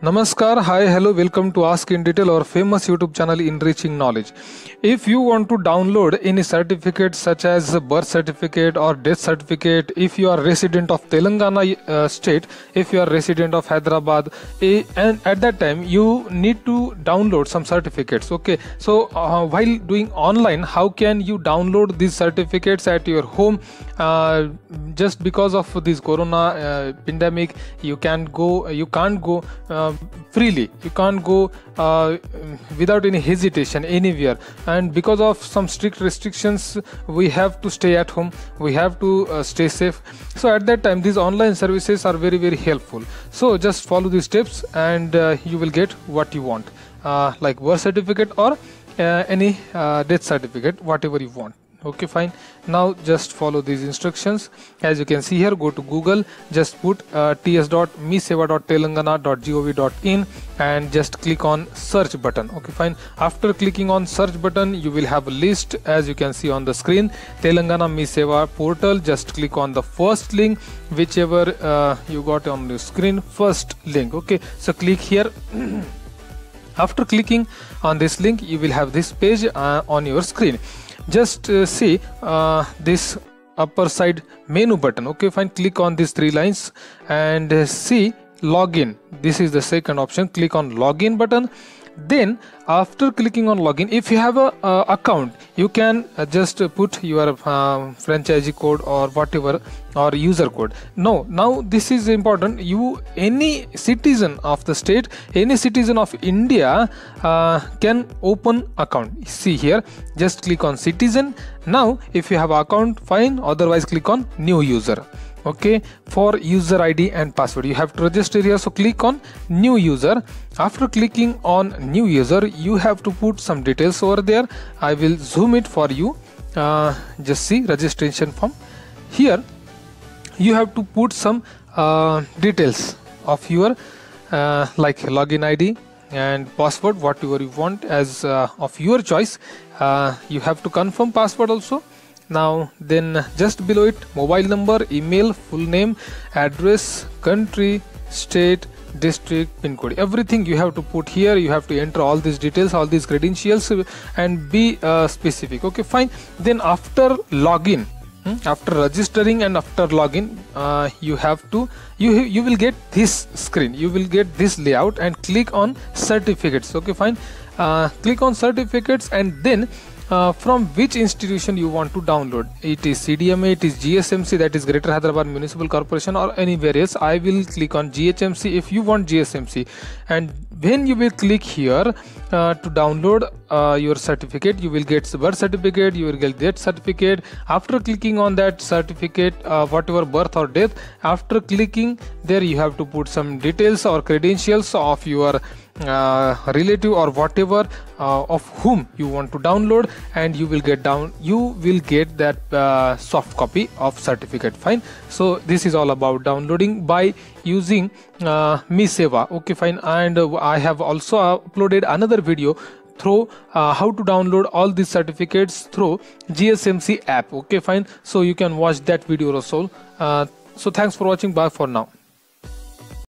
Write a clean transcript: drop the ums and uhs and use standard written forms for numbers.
Namaskar, hi, hello, welcome to Ask in Detail, our famous YouTube channel Enriching Knowledge. If you want to download any certificate such as a birth certificate or death certificate, if you are resident of Telangana state, if you are resident of Hyderabad, and at that time you need to download some certificates. Okay, so while doing online, how can you download these certificates at your home? Just because of this corona pandemic, you can't go freely, you can't go without any hesitation anywhere, and because of some strict restrictions we have to stay at home, we have to stay safe. So at that time these online services are very helpful. So just follow these steps and you will get what you want, like birth certificate or any death certificate, whatever you want. Okay, fine. Now just follow these instructions. As you can see here, go to Google, just put ts.miseva.telangana.gov.in and just click on search button. Okay, fine. After clicking on search button, you will have a list as you can see on the screen, Telangana MiSeva portal. Just click on the first link, whichever you got on the screen, first link. Okay, so click here. After clicking on this link, you will have this page on your screen. Just see this upper side menu button. Okay, fine. Click on these three lines and see login. This is the second option. Click on login button. Then after clicking on login, if you have a account, you can just put your franchisee code or whatever, or user code. Now this is important. Any citizen of the state, any citizen of India can open account. See here, just click on citizen. Now if you have account, fine, otherwise click on new user. Okay, for user ID and password you have to register here, so click on new user. After clicking on new user, you have to put some details over there. I will zoom it for you. Just see registration form. Here you have to put some details of your like login ID and password, whatever you want as of your choice. You have to confirm password also. Now then just below it, mobile number, email, full name, address, country, state, district, pin code, everything you have to put here. You have to enter all these details, all these credentials, and be specific. Okay, fine. Then after login, after registering and after login, you have to you will get this screen, you will get this layout, and click on certificates. Okay, fine. Click on certificates, and then from which institution you want to download. It is CDMA, it is GSMC, that is Greater Hyderabad Municipal Corporation, or anywhere else. I will click on GHMC if you want GSMC. And when you will click here to download your certificate, you will get birth certificate, you will get death certificate. After clicking on that certificate, whatever birth or death, after clicking there, you have to put some details or credentials of your relative or whatever of whom you want to download, and you will get that soft copy of certificate. Fine. So this is all about downloading by using MiSeva. Okay, fine. And I have also uploaded another video through how to download all these certificates through GSMC app. Okay, fine. So you can watch that video also. So thanks for watching. Bye for now.